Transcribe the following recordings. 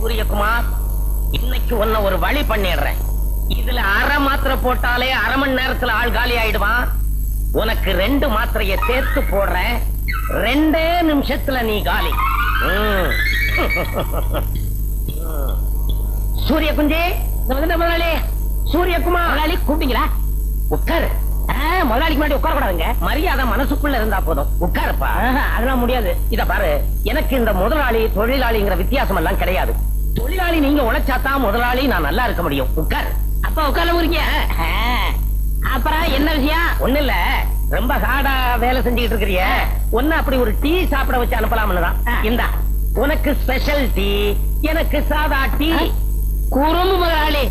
சூரியகுமார், இன்னைக்கு உன்னை ஒரு வழி பண்ணிடுறேன். இதுல அரை மாத்திரை போட்டாலே அரை மணி நேரத்துல ஆள் காலி ஆயிடுவான். உனக்கு 2 மாத்திரையை சேர்த்து போடுறேன். 2 நிமிஷத்துல நீ காலி. சூரிய குஞ்சே, முதலாளி சூரியகுமார் முதலாளி கூப்பிட்டீங்களா? உட்காரு. முதலாளிக்கு முன்னாடி உட்கார கூடாதுங்க. மரியாதை மனசுக்குள்ள இருந்தா போதும். உட்காருப்பா. அதெல்லாம் முடியாது. இத பாரு, எனக்கு இந்த முதலாளி தொழிலாளிங்கிற வித்தியாசம் எல்லாம் கிடையாது. தொழிலாளி நீங்க உழைச்சாதான் முதலாளி நான் நல்லா இருக்க முடியும். உட்காரு. அப்ப உட்கார முறிங்க. அப்புறம் என்ன விஷயம்? ஒண்ணு இல்ல, ரொம்ப ஹார்டா வேலை செஞ்சுட்டு இருக்கிறிய, ஒன்னு அப்படி ஒரு டீ சாப்பிட வச்சு அனுப்பலாம்னு தான். இந்தா உனக்கு ஸ்பெஷல் டீ, எனக்கு சாதா டீ. குறும்பு முதலாளி,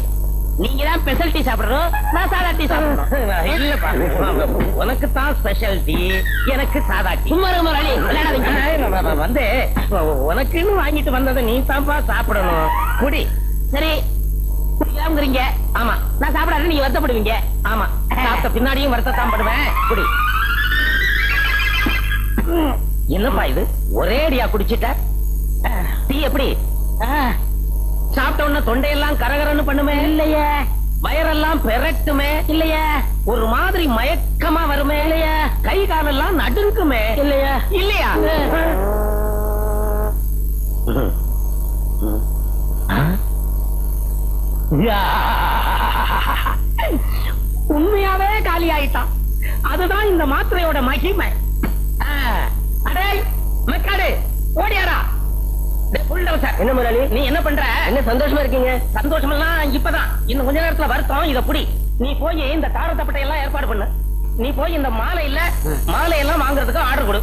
நீங்க தான் ஸ்பெஷல் டீ சாப்பிடணும், நான் சாதா டீ சாப்பிடணும். இல்லப்பா, உனக்கு தான் ஸ்பெஷல் டீ, எனக்கு சாதா டீ. சும்மா முதலாளி வந்து உனக்குன்னு வாங்கிட்டு வந்ததை நீ தான்ப்பா சாப்பிடணும். குடி. சரி குடிக்கலாம்ங்கிறீங்க. ஆமா, நான் சாப்பிடாத நீங்க வருத்தப்படுவீங்க. ஆமா, சாப்பிட்ட பின்னாடியும் வருத்தத்தான் படுவேன். குடி. என்னப்பா இது, ஒரே அடியா குடிச்சிட்ட? டீ எப்படி? சாப்பிட்ட உடனே தொண்டையெல்லாம் கரகரன்னு பண்ணுமே இல்லையே? வயரெல்லாம் பெரட்டுமே இல்லையா? ஒரு மாதிரி மயக்கமா வருமே இல்லையா? கை காலெல்லாம் நடுங்குமே இல்லையா? இல்லையா? உண்மையாவே காலி ஆயிட்டான். அதுதான் இந்த மாத்திரையோட மகிமை. அடே மக்காடு, ஓடியாரா. என்ன முதலாளி, நீ என்ன பண்ற? என்ன சந்தோஷமா இருக்கீங்க? சந்தோஷமெல்லாம் இப்பதான், இன்னும் கொஞ்ச நேரத்துல வருத்தம். இத புடி. நீ போய் இந்த தாரத்தப்பட்டை எல்லாம் ஏற்பாடு பண்ணு. நீ போய் இந்த மாலையெல்லாம் வாங்குறதுக்கு ஆர்டர் கொடு.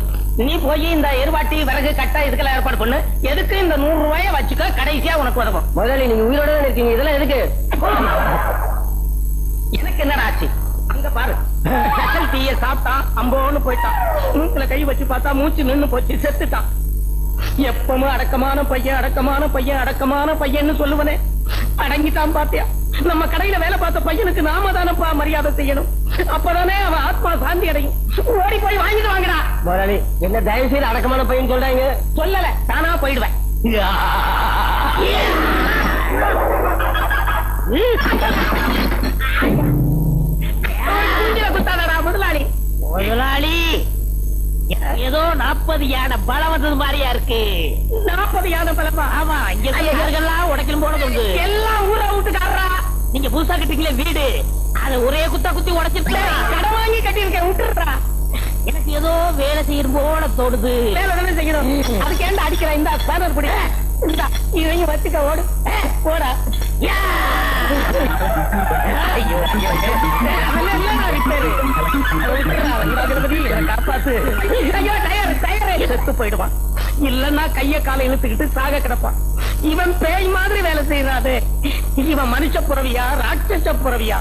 நீ போய் இந்த எருவாட்டி, விறகு, கட்டை இதுக்கெல்லாம் ஏற்பாடு பண்ணு. எதுக்கு இந்த 100 ரூபாயை வச்சுக்க, கடைசியா உனக்கு உதவும். முதலாளி நீங்க உயிரோட தான் இருக்கீங்க, இதெல்லாம் எதுக்கு? எனக்கு என்னடா ஆச்சு? அங்க பாரு, ஸ்பெஷல் டீயை சாப்பிட்டான், அம்போன்னு போயிட்டான். மூக்குல கை வச்சு பார்த்தா மூச்சு நின்னு போச்சு, செத்துட்டான். எப்பவும் அடக்கமான பையன் சொல்லுவனே, அடங்கிட்டான். பாத்தியா, நம்ம கடையில வேலை பார்த்த பையனுக்கு நாம தானப்பா மரியாதை செய்யணும். அப்பதானே அவன் ஆத்மா சாந்தி அடையும். ஓடி போய் வாங்கிட்டு வாங்கடா. முதலாளி என்ன தயவு செய்து அடக்கமான பையன் சொல்றாங்க? சொல்லல, தானா போயிடுவேன். முதலாளி முதலாளி ஏதோ 40 யானை பலம் வந்தது மாதிரியா இருக்கு. 40 யானை பலமா? ஆமா, இங்க உடைக்கலும் போனது உண்டு. எல்லாம் ஊரை விட்டுக்காரா. நீங்க புதுசா கட்டிக்கல வீடு, அத ஒரே குத்தி உடைச்சிட்டு கடன் வாங்கி கட்டி இருக்க. விட்டுறா. எனக்கு ஏதோ வேலை செய்யணும் போல தோடுது. வேலை தானே செய்யணும், அதுக்கு ஏன்டா அடிக்கிற? இந்த பேனர் பிடி, இவங்க வச்சுக்க. ஓடு போடா. செத்து போயிடுவான். இல்லன்னா கைய காலை இழுத்துக்கிட்டு சாக கிடப்பான். இவன் பேய் மாதிரி வேலை செய்யறாது. இவன் மனுஷ புறவியா, ராட்சச புறவியா?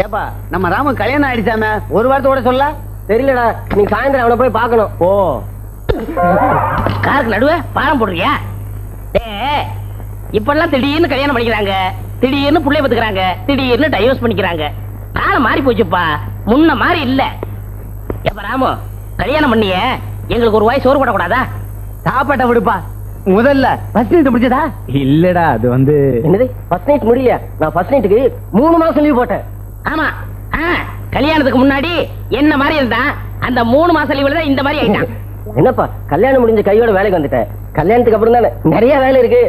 ஏப்பா, நம்ம ராமன் கல்யாணம் ஆயிடுச்சாம, ஒரு வாரத்தோட சொல்ல தெரியலடா. நீ சாயந்தரம் அவனை போய் பாக்கணும். ஓ, காருக்கு நடுவே பாலம் போடுறியா? இப்பெல்லாம் திடீர்னு கல்யாணம் பண்ணிக்கிறாங்க, திடீர்னு புள்ளைய பத்துக்கிறாங்க, திடீர்னு டைவர்ஸ் பண்ணிக்கிறாங்க. காலம் மாறி போச்சுப்பா, முன்ன மாதிரி இல்ல. எப்ப ராமு, கல்யாணம் பண்ணிய எங்களுக்கு ஒரு வாய் சோறு போடக்கூடாதா? சாப்பாட்ட விடுப்பா. முதல்ல ஃபர்ஸ்ட் நைட் முடிச்சதா? இல்லடா, அது வந்து என்னது ஃபர்ஸ்ட் நைட் முடியல. நான் ஃபர்ஸ்ட் நைட்டுக்கு 3 மாசம் லீவ் போட்டேன். ஆமா, கல்யாணத்துக்கு முன்னாடி என்ன மாதிரி இருந்தா, அந்த 3 மாசம் லீவுல தான் இந்த மாதிரி ஆயிட்டான். என்னப்பா, கல்யாணம் முடிஞ்ச கையோட வேலைக்கு வந்துட்டேன். கல்யாணத்துக்கு அப்புறம் தானே நிறைய வேலை இருக்கு.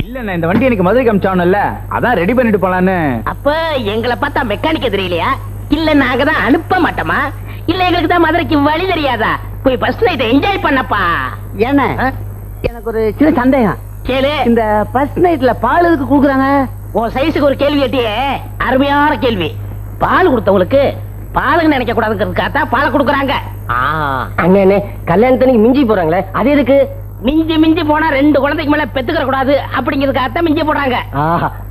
இல்ல, இந்த வண்டி எனக்கு மதுரைக்கு அனுப்பிச்சானுல்ல, அதான் ரெடி பண்ணிட்டு போலான்னு. அப்ப எங்களை பார்த்தா மெக்கானிக்க தெரியலையா? இல்ல நாங்க தான் அனுப்ப மாட்டோமா? இல்ல எங்களுக்கு தான் மதுரைக்கு வழி தெரியாதா? போய் ஃபர்ஸ்ட் நைட் என்ஜாய் பண்ணப்பா. என்ன, எனக்கு ஒரு சின்ன சந்தேகம். கேளு. இந்த ஃபர்ஸ்ட் நைட்ல பால் எதுக்கு குடுக்குறாங்க? உன் சைஸுக்கு ஒரு கேள்வி கேட்டியே, அருமையான கேள்வி. பால் கொடுத்தவங்களுக்கு பாலுன்னு நினைக்க கூடாதுங்கிறதுக்காக பாலை கொடுக்குறாங்க. அண்ணே, கல்யாணத்துக்கு மிஞ்சி போறாங்களே, அது எதுக்கு? மிஞ்சி போனா 2 குழந்தைக்கு மேல பெத்துக்கிற கூடாது அப்படிங்கிறதுக்காக மிஞ்சி போடுறாங்க.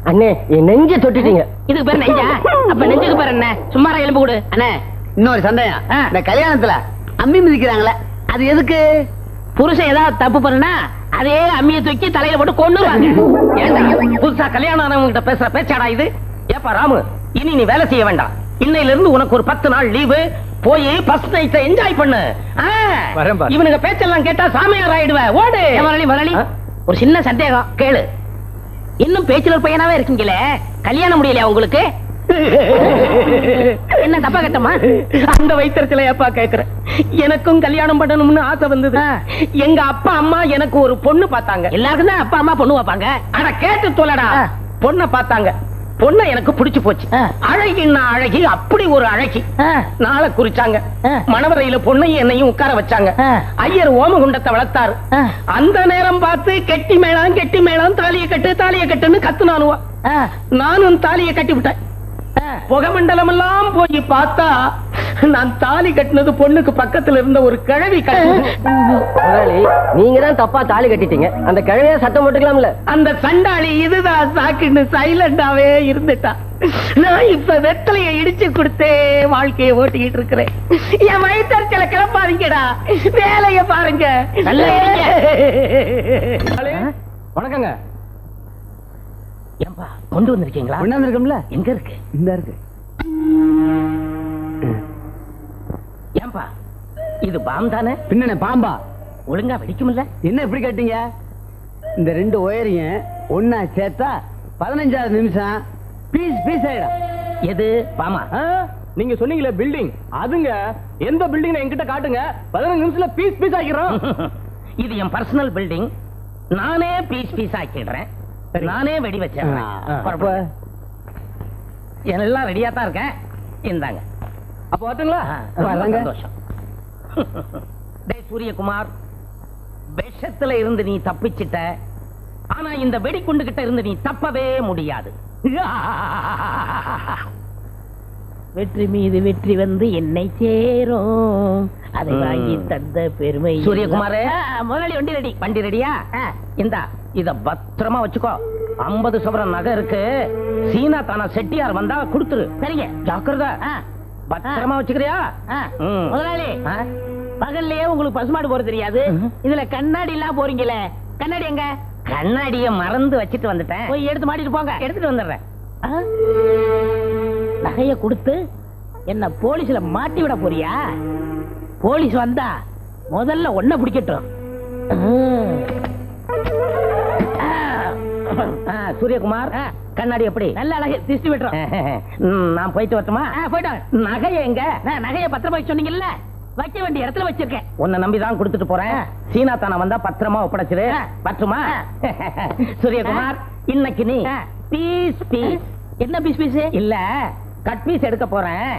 அண்ணே, என் நெஞ்ச தொட்டுட்டீங்க. இதுக்கு பேர் நெஞ்சா? அப்ப நெஞ்சுக்கு பேர் என்ன? சும்மாரா எலும்பு கொடு. அண்ணே, இன்னொரு சந்தேகம். இந்த கல்யாணத்துல அம்மி மிதிக்கிறாங்களே, அது எதுக்கு? புருஷன் ஏதாவது தப்பு பண்ணா அதே அம்மியை தூக்கி தலையில போட்டு கொண்டுருவாங்க. புதுசா கல்யாணம் ஆனவங்க கிட்ட பேசுற பேச்சாடா இது? ஏப்பா ராமு, இனி நீ வேலை செய்ய வேண்டாம். இன்னையில இருந்து உனக்கு ஒரு 10 நாள் லீவு. போய் ஃபர்ஸ்ட் நைட் என்ஜாய் பண்ணு. இவனுக்கு பேச்செல்லாம் கேட்டா சாமியார் ஆயிடுவ. ஓடு. ஒரு சின்ன சந்தேகம் கேளு. இன்னும் பேச்சுலர் பையனாவே இருக்கீங்களே, கல்யாணம் முடியலையா உங்களுக்கு? என்ன தப்பா கேட்டமா? அந்த வயிற்றுல ஏப்பா கேக்குறேன். எனக்கும் கல்யாணம் பண்ணணும்னு ஆசை வந்தது. எங்க அப்பா அம்மா எனக்கு ஒரு பொண்ணு பார்த்தாங்க. எல்லாருக்கும் தான் அப்பா அம்மா பொண்ணு பார்ப்பாங்க. ஆனா கேட்டு சொல்லடா, பொண்ணை பார்த்தாங்க. பொண்ணை எனக்கு பிடிச்சு போச்சு. அழகின்னா அழகி, அப்படி ஒரு அழகி. நாளை குறிச்சாங்க. மணவரையில பொண்ணையும் என்னையும் உட்கார வச்சாங்க. ஐயர் ஓமகுண்டத்தை வளர்த்தாரு. அந்த நேரம் பார்த்து கெட்டி மேளம் தாலியை கட்டுன்னு கத்துனானுவா. நானும் தாலியை கட்டி விட்டேன். புகமண்டலம் எல்லாம் போய் பார்த்தா நான் தாலி கட்டினது பொண்ணுக்கு பக்கத்துல இருந்த ஒரு கிழவி. நீங்க தான் தப்பா தாலி கட்டிட்டீங்க. அந்த கிழவியா சத்தம் போட்டுக்கலாம்ல. அந்த சண்டாளி இதுதான் சாக்குன்னு சைலண்டாவே இருந்துட்டா. நான் இப்ப வெத்தலையை இடிச்சு கொடுத்தே வாழ்க்கையை ஓட்டிக்கிட்டு இருக்கிறேன். என் வயிற்றுல கிளப்பாதீங்கடா, வேலைய பாருங்க. வணக்கங்க. ஏன்பா கொண்டு வந்திருக்கீங்களா? கொண்டாந்துருக்கோம்ல. எங்க இருக்கு? இந்த இருக்கு. ஏன்பா இது பாம் தானே? பின்ன பாம்பா? ஒழுங்கா வெடிக்கும்ல? என்ன இப்படி கேட்டீங்க? இந்த ரெண்டு ஒயரையும் ஒன்னா சேர்த்தா 15வது நிமிஷம் பீஸ் ஆயிடும். எது பாமா? நீங்க சொன்னீங்களே பில்டிங், அதுங்க. எந்த பில்டிங் என்கிட்ட காட்டுங்க, 15 நிமிஷத்துல பீஸ் ஆக்கிடுறோம். இது என் பர்சனல் பில்டிங். நானே பீஸ் ஆக்கிடுறேன். நானே வெடி வச்சேன். எல்லாம் ரெடியா தான் இருக்கேன். இந்தாங்க. அப்ப வரட்டுங்களா? சந்தோஷம். டேய் சூரியகுமார், விஷத்துல இருந்து நீ தப்பிச்சிட்ட. ஆனா இந்த வெடிகுண்டு கிட்ட இருந்து நீ தப்பவே முடியாது. வெற்றி மீது வெற்றி வந்து என்னை சேரும், அதை வாங்கி தந்த பெருமை. சூரியகுமார், முதலாளி வண்டி ரெடி. வண்டி ரெடியா? இந்தா, இத பத்திரமா வச்சுக்கோ. 50 சவரன் நகை இருக்கு. சீனா தானா செட்டியார் வந்தா கொடுத்துரு. சரிங்க, ஜாக்கிரதை. பத்திரமா வச்சுக்கிறியா? முதலாளி, பகல்லையே உங்களுக்கு பசுமாடு போற தெரியாது, இதுல கண்ணாடி எல்லாம் போறீங்களே, கண்ணாடி எங்க? கண்ணாடிய மறந்து வச்சிட்டு வந்துட்டேன். போய் எடுத்து மாட்டிட்டு போங்க. எடுத்துட்டு வந்துடுறேன். நகைய கொடுத்து என்ன போலீஸ்ல மாட்டி விட போறியா? போலீஸ் வந்தா முதல்ல ஒன்ன பிடிக்கட்டும். சூரியகுமார், கண்ணாடி எப்படி? நல்ல அழகு, திருஷ்டி விட்டுறோம். நான் போயிட்டு வரட்டுமா? போயிட்டோம். நகைய எங்க? நகைய பத்திரமா சொன்னீங்கல்ல, வைக்க வேண்டிய இடத்துல வச்சிருக்கேன். உன்னை நம்பிதான் கொடுத்துட்டு போறேன். சீனா தான வந்தா பத்திரமா ஒப்படைச்சிரு. பற்றுமா? சூரியகுமார், இன்னைக்கு நீ பீஸ். என்ன பீஸ்? இல்ல, கட் பீஸ் எடுக்க போறேன்.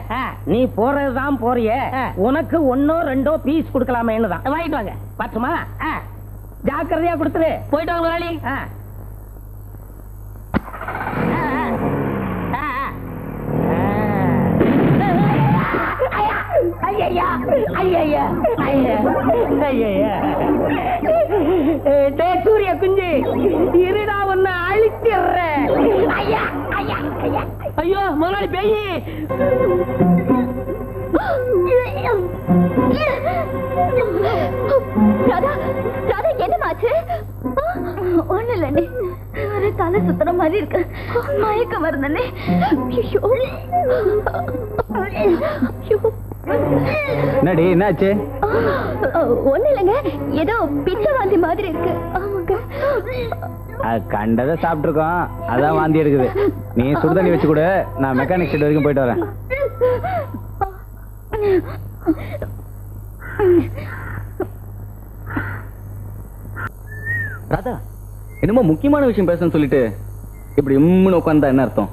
நீ போறதுதான் போறிய, உனக்கு 1 2 பீஸ் கொடுக்கலாமேன்னு தான். வாங்கிட்டு வாங்க. பற்றுமா? ஜாக்கிரதையா கொடுத்துரு. போயிட்டு வாங்க முதலாளி. சூரிய குஞ்சு, இருடா ஒன்னு அழிச்சிடுறேன். ஐயோ முதலாளி பேயி. என்னமாச்சு? ஒண்ணு இல்ல, ஒரு தலை சுத்துற மாதிரி இருக்கு, மயக்க வருந்தே. என்னடி, என்னாச்சு? ஒண்ணு இல்லைங்க, ஏதோ பிச்சை வாந்தி மாதிரி இருக்கு. கண்டதை சாப்பிட்டுருக்கோம், அதான் வாந்தி எடுக்குது. நீ சுடுதண்ணி வச்சு கொடு, நான் மெக்கானிக் ஷெட் வரைக்கும் போயிட்டு வரேன். ராதா, என்னமோ முக்கியமான விஷயம் பேசணும்னு சொல்லிட்டு இப்படி உம்முன்னு உட்கார்ந்தா என்ன அர்த்தம்?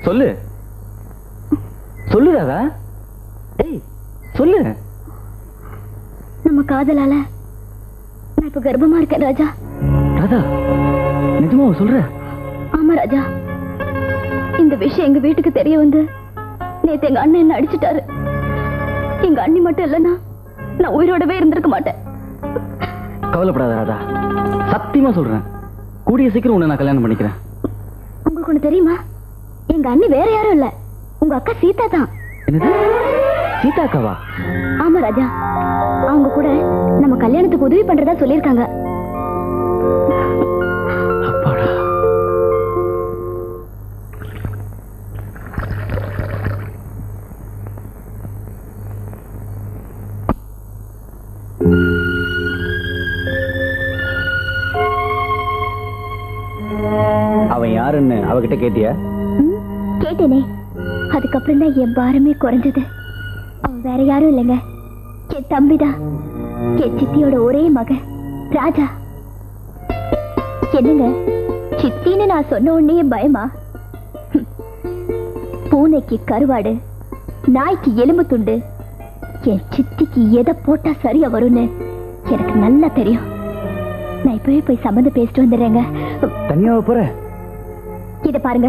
சொல்லு ராதா. ஏய் சொல்லு. நம்ம காதலால நான் இப்ப கர்ப்பமா இருக்கேன் ராஜா. ராதா, நிஜமா சொல்ற? ஆமா ராஜா, இந்த விஷயம் எங்க வீட்டுக்கு தெரிய வந்து நேத்து எங்க அண்ணன் என்ன அடிச்சிட்டாரு. எங்க அண்ணி மட்டும் இல்லைன்னா நான் உயிரோடவே இருந்திருக்க மாட்டேன். கவலைப்படாத ராதா, சத்தியமா சொல்றேன், கூடிய சீக்கிரம் உன்னை நான் கல்யாணம் பண்ணிக்கிறேன். உங்களுக்கு ஒண்ணு தெரியுமா? எங்க அண்ணி வேற யாரும் இல்ல, உங்க அக்கா சீதா தான். என்னது, சீதா அக்காவா? ஆமா ராஜா, அவங்க கூட நம்ம கல்யாணத்துக்கு உதவி பண்றதா சொல்லிருக்காங்க. அப்பாடா. அவன் யாருன்னு அவகிட்ட கேட்டியா? கேட்டேனே. அதுக்கப்புறம் தான் என் பாரமே குறைஞ்சது. அவன் வேற யாரும் இல்லைங்க, என் தம்பிதான். என் சித்தியோட ஒரே மகன் ராஜா. என்னங்க சித்தின்னு நான் சொன்ன உடனே பயமா? பூனைக்கு கருவாடு, நாய்க்கு எலும்பு துண்டு, என் சித்திக்கு எதை போட்டா சரியா வரும்னு எனக்கு நல்லா தெரியும். நான் இப்பவே போய் சம்மந்தம் பேசிட்டு வந்துடுறேங்க. தனியாவ போற? இத பாருங்க,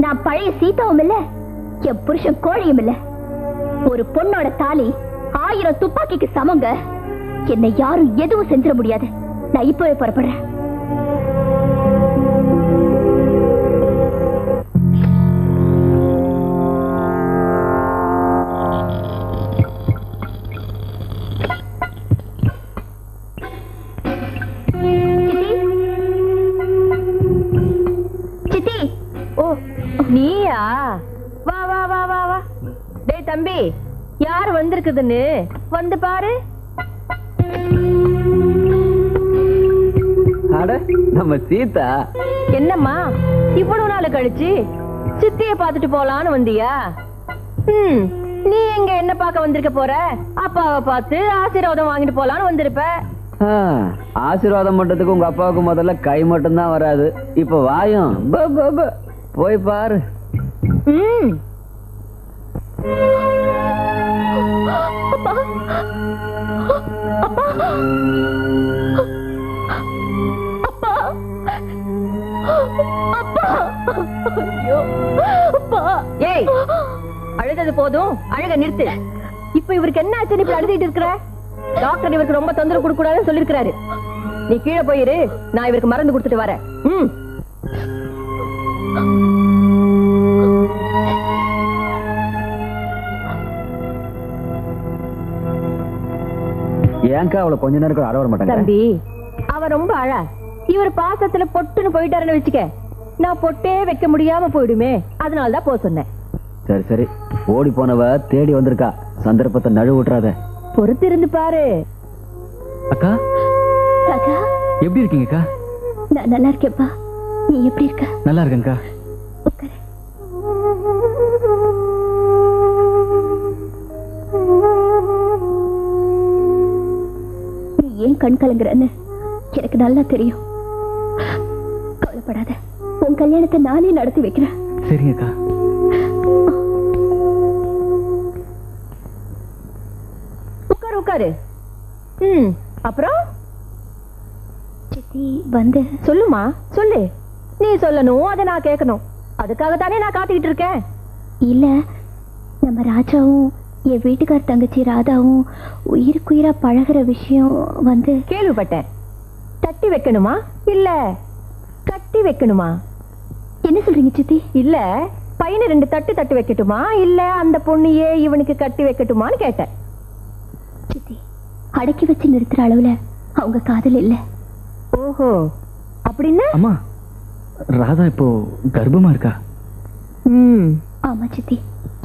நான் பழைய சீதாவும் இல்ல, என் புருஷன் கோழியும் இல்ல. ஒரு பொண்ணோட தாலி 1000 துப்பாக்கிக்கு சமங்க. என்னை யாரும் எதுவும் செஞ்சிட முடியாது. நான் இப்பவே புறப்படுறேன். நீயா? வா வா வா வா வா. டேய் தம்பி, யார் வந்திருக்குதுன்னு வந்து பாரு. அட, நம்ம சீதா. என்னம்மா இவ்வளவு நாள் கழிச்சு சித்திய பாத்துட்டு போலான்னு வந்தியா? நீ எங்க என்ன பார்க்க வந்திருக்க போற? அப்பாவை பார்த்து ஆசீர்வாதம் வாங்கிட்டு போலான்னு வந்திருப்ப. ஆசீர்வாதம் பண்றதுக்கு உங்க அப்பாவுக்கு முதல்ல கை மட்டும் தான் வராது. இப்ப வாயும் போய் பாரு. அப்பா, அப்பா, அப்பா, அப்பா, ஐயோ, அப்பா. ஏய், அழுதது போதும், அழுக நிறுத்து. இப்ப இவருக்கு என்ன ஆச்சு? இப்ப அழுதிட்டு இருக்கிற? டாக்டர் இவருக்கு ரொம்ப தொந்தரவு கொடுக்க கூடாதுன்னு சொல்லிருக்காரு. நீ கீழே போயிரு, நான் இவருக்கு மருந்து கொடுத்துட்டு வரேன். ஏங்கா அவளை கொஞ்ச நேரம் கூட அழவர மாட்டாங்க தம்பி. அவ ரொம்ப அழ. இவர் பாசத்துல பொட்டுன்னு போயிட்டாருன்னு வச்சுக்க, நான் பொட்டே வைக்க முடியாம போயிடுமே. அதனாலதான் போக சொன்னேன். சரி சரி, ஓடி போனவ தேடி வந்திருக்கா. சந்தர்ப்பத்தை நழுவ விட்டுறாத. பொறுத்து இருந்து பாரு. அக்கா, ராஜா, எப்படி இருக்கீங்கக்கா? நான் நல்லா இருக்கேன்ப்பா. நீ எப்படி இருக்க? நல்லா இருக்கேன்க்கா. உட்காரு. நீ ஏன் கண் கலங்குறன்னு எனக்கு நல்லா தெரியும். கவலைப்படாத, உன் கல்யாணத்தை நானே நடத்தி வைக்கிறேன். சரிங்கக்கா. உட்காரு உட்காரு. அப்புறம் சித்தி வந்து சொல்லுமா, சொல்லு. நீ சொல்லணும், அதை நான் கேட்கணும். அதுக்காகத்தானே நான் காத்துக்கிட்டு இருக்கேன். இல்ல, நம்ம ராஜாவும் என் வீட்டுக்கார தங்கச்சி ராதாவும் உயிருக்குயிரா பழகிற விஷயம் வந்து கேள்விப்பட்டேன். தட்டி வைக்கணுமா இல்ல கட்டி வைக்கணுமா? என்ன சொல்றீங்க சித்தி? இல்ல, பையனை 2 தட்டு தட்டி வைக்கட்டுமா இல்ல அந்த பொண்ணையே இவனுக்கு கட்டி வைக்கட்டுமான்னு கேட்டேன். சித்தி, அடக்கி வச்சு நிறுத்துற அளவுல அவங்க காதல் இல்ல. ஓஹோ, அப்படின்னா? அம்மா, ராதா இப்போ கர்ப்பமா இருக்கா? ஆமா சித்தி,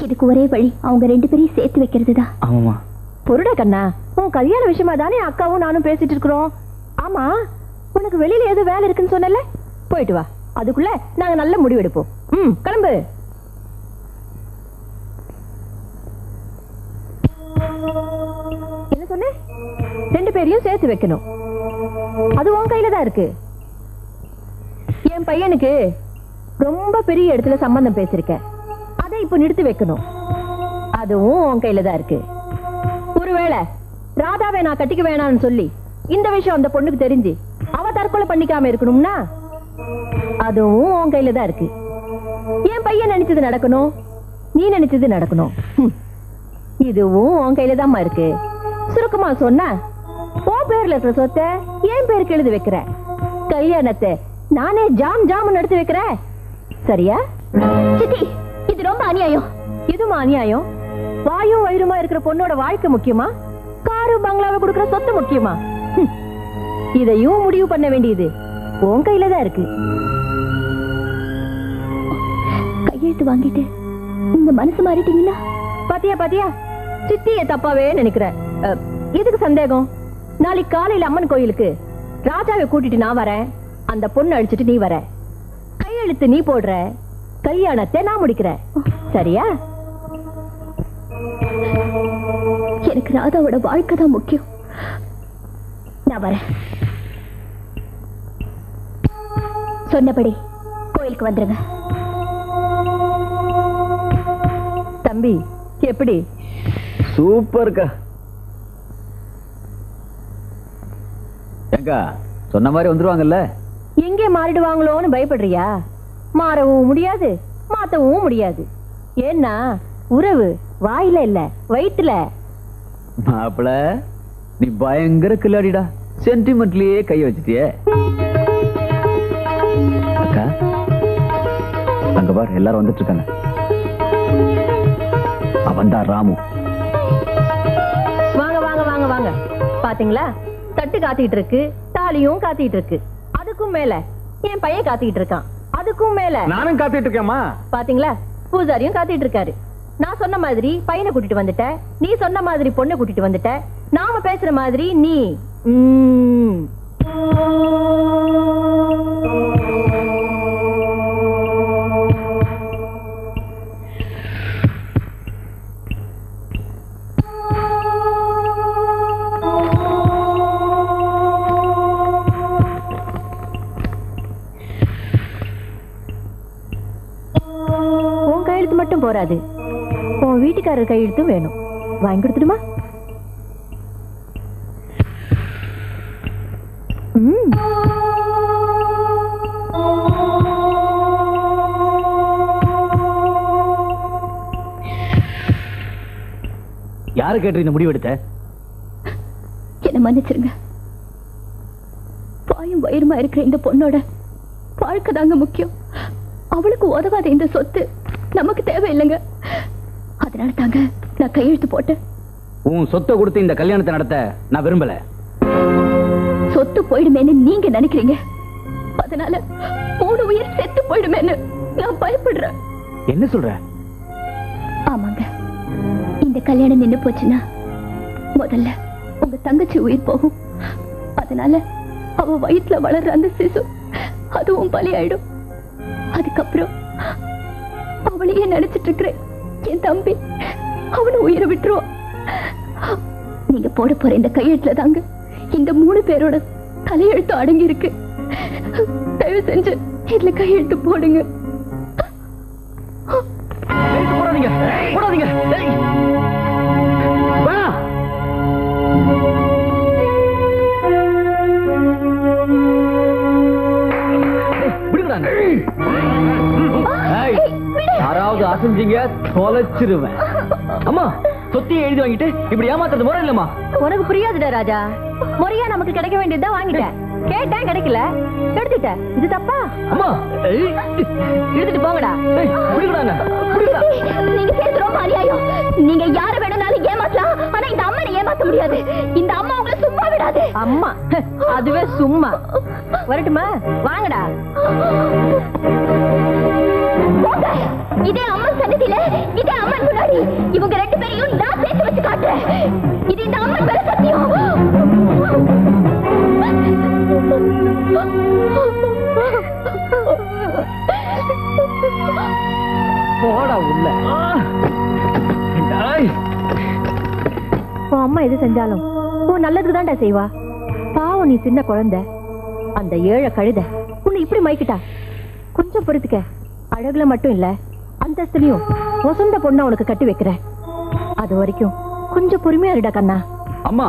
இதுக்கு ஒரே வழி அவங்க 2 பேரையும் சேர்த்து வைக்கிறதுதான். ஆமாமா. பொருட கண்ணா, உன் கல்யாண விஷயமா தானே அக்காவும் நானும் பேசிட்டு இருக்கிறோம். ஆமா, உனக்கு வெளியில ஏதோ வேலை இருக்குன்னு சொன்னல, போயிட்டு வா. அதுக்குள்ள நாங்க நல்ல முடிவு எடுப்போம். கிளம்பு. என்ன சொன்ன? 2 பேரையும் சேர்த்து வைக்கணும். அது உன் கையில தான் இருக்கு. என் பையனுக்கு ரொம்ப பெரிய இடத்துல சம்பந்தம் பேசிருக்கேன். அதை இப்ப நிறுத்தி வைக்கணும். அதுவும் உன் கையில தான் இருக்கு. ஒருவேளை ராதாவை நான் கட்டிக்க வேணாம்னு சொல்லி இந்த விஷயம் அந்த பொண்ணுக்கு தெரிஞ்சு அவ தற்கொலை பண்ணிக்காம இருக்கணும்னா அதுவும் உன் கையில தான் இருக்கு. என் பையன் நினைச்சது நடக்கணும், நீ நினைச்சது நடக்கணும். இதுவும் உன் கையில தான்மா இருக்கு. சுருக்கமா சொன்ன, உன் பேர்ல இருக்கிற சொத்தை என் பேருக்கு எழுதி வைக்கிற. கல்யாணத்தை நானே ஜாம் ஜாம் நடத்தி வைக்கிறேன். சரியா? சித்தி, இது ரொம்ப அநியாயம். இதுமா அநியாயம்? வாயும் வயிறுமா இருக்கிற பொண்ணோட வாழ்க்கை முக்கியமா, காரு பங்களாவை கொடுக்கிற சொத்து முக்கியமா? இதையும் முடிவு பண்ண வேண்டியது உன் கையில தான் இருக்கு. கையெழுத்து வாங்கிட்டு உங்க மனசு மாறிட்டீங்களா? பாத்தியா பாத்தியா, சித்திய தப்பாவே நினைக்கிற. எதுக்கு சந்தேகம்? நாளைக்கு காலையில அம்மன் கோயிலுக்கு ராஜாவை கூட்டிட்டு நான் வரேன், அந்த பொண்ணு அழிச்சிட்டு நீ வர. கையெழுத்து கையெழுத்து நீ போடுற, கல்யாணத்தை நான் முடிக்கிறேன். சரியா? எனக்கு ராதாவோட வாழ்க்கை தான் முக்கியம். நான் வரேன். சொன்னபடி கோயிலுக்கு வந்துருங்க. தம்பி எப்படி? சூப்பர்க்கா. ஏங்கா சொன்ன மாதிரி வந்துருவாங்கல்ல? எங்கே மாறிடுவாங்களோன்னு பயப்படுறியா? மாறவும் முடியாது, மாத்தவும் முடியாது. ஏன்னா உறவு வாயில இல்ல, வயிற்றுல. மாப்பிள நீ பயங்கர கில்லாடிடா. சென்டிமெண்ட்லயே கைய வச்சிட்டியே. அக்கா அங்க பார், எல்லாரும் வந்துட்டு இருக்காங்க. அவன்தான் ராமு. வாங்க வாங்க வாங்க வாங்க. பாத்தீங்களா, தட்டு காத்திட்டு இருக்கு, தாலியும் காத்திட்டு இருக்கு. அதுக்கும் மேல என் பையன் காத்திட்டு இருக்கான். அதுக்கும் மேல நானும் காத்துட்டு இருக்கேம்மா. பாத்தீங்களா, பூஜாரியும் காத்திட்டு இருக்காரு. நான் சொன்ன மாதிரி பையனை கூட்டிட்டு வந்துட்ட, நீ சொன்ன மாதிரி பொண்ணை கூட்டிட்டு வந்துட்ட. நாம பேசுற மாதிரி நீ உன் கையெழுத்து மட்டும் போராது, உன் வீட்டுக்காரர் கையெழுத்தும் வேணும். வாங்கி கொடுத்துடுமா? யாரு கேட்டு இந்த முடிவு எடுத்த? என்ன மன்னிச்சிருங்க. வாயும் வயிறுமா இருக்கிற இந்த பொண்ணோட வாழ்க்கை தாங்க முக்கியம். அவளுக்கு உதவாத இந்த சொத்து நமக்கு தேவையில்லைங்க. அதனால தாங்க நான் கையெழுத்து போட்டேன். உன் சொத்தை கொடுத்து இந்த கல்யாணத்தை நடத்த நான் விரும்பல. சொத்து போயிடுமேன்னு நீங்க நினைக்கிறீங்க, அதனால 3 உயிர் செத்து போயிடுமேன்னு நான் பயப்படுறேன். என்ன சொல்ற? ஆமாங்க, இந்த கல்யாணம் நின்னு போச்சுன்னா முதல்ல உங்க தங்கச்சி உயிர் போகும். அதனால அவ வயிற்றுல வளர்ற அந்த சிசு அதுவும் பலியாயிடும். அதுக்கப்புறம் அவளையே நினைச்சிட்டு இருக்கிறேன் என் தம்பி, அவனை உயிரை விட்டுருவான். நீங்க போட போற இந்த கையெழுத்துல தாங்க இந்த 3 பேரோட தலையெழுத்து அடங்கி இருக்கு. தயவு செஞ்சு இதுல கையெழுத்து போடுங்க. போடாதீங்க, போடாதீங்க. யாராவது அசைஞ்சீங்க தொலைச்சிருவேன். அம்மா, சொத்தியை எழுதி வாங்கிட்டு இப்படி ஏமாத்துறது முறை இல்லம்மா. உனக்கு புரியாதுடா ராஜா. முறையா நமக்கு கிடைக்க வேண்டியதுதான் வாங்கிட்டேன். கேட்டேன், கிடைக்கல, எடுத்துட்டேன். இது தப்பா? அம்மா எடுத்துட்டு போங்கடா. நீங்க செய்யறது ரொம்ப அநியாயம். நீங்க யார வேணும்னாலும் ஏமாத்தலாம், ஆனா இந்த அம்மனை ஏமாத்த முடியாது. இந்த அம்மா உங்களை சும்மா விடாது. அம்மா அதுவே சும்மா. வரட்டுமா? வாங்கடா. போங்க. இதே அம்மன் சன்னதியில, இதே அம்மன் முன்னாடி இவங்க 2 பேரையும் நான் சேர்த்து வச்சு காட்டுறேன். இது இந்த அம்மன் மேல சத்தியம். போடா உள்ள. உன் அம்மா எது செஞ்சாலும் உன் நல்லதுக்கு தான்டா செய்வா. பாவம், நீ சின்ன குழந்தை. அந்த ஏழை கழுத உன்னை இப்படி மயக்கிட்டா. கொஞ்சம் பொறுத்துக்க. அழகுல மட்டும் இல்ல, அந்தஸ்துலயும் வசந்த பொண்ணா உனக்கு கட்டி வைக்கிறேன். அது வரைக்கும் கொஞ்சம் பொறுமையா இருடா கண்ணா. அம்மா,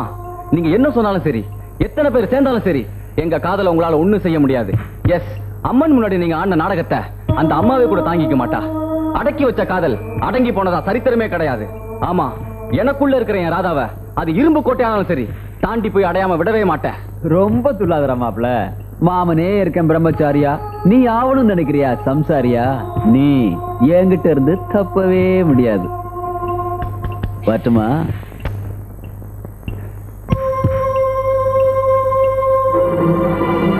நீங்க என்ன சொன்னாலும் சரி, எத்தனை பேர் சேர்ந்தாலும் சரி, எங்க காதல உங்களால ஒண்ணும் செய்ய முடியாது. எஸ், அம்மன் முன்னாடி நீங்க ஆடின நாடகத்தை அந்த அம்மாவே கூட தாங்கிக்க மாட்டா. அடக்கி வச்ச காதல் அடங்கி போனதா சரித்திரமே கிடையாது. ஆமா, எனக்குள்ள இருக்கிற என் ராதாவை அது இரும்பு கோட்டையானாலும் சரி தாண்டி போய் அடையாம விடவே மாட்டேன். ரொம்ப துள்ளாதரா மாப்ள. மாமனே இருக்கேன் பிரம்மச்சாரியா, நீ ஆவணும்னு நினைக்கிறியா சம்சாரியா? நீ என்கிட்ட இருந்து தப்பவே முடியாது. பட்டுமா?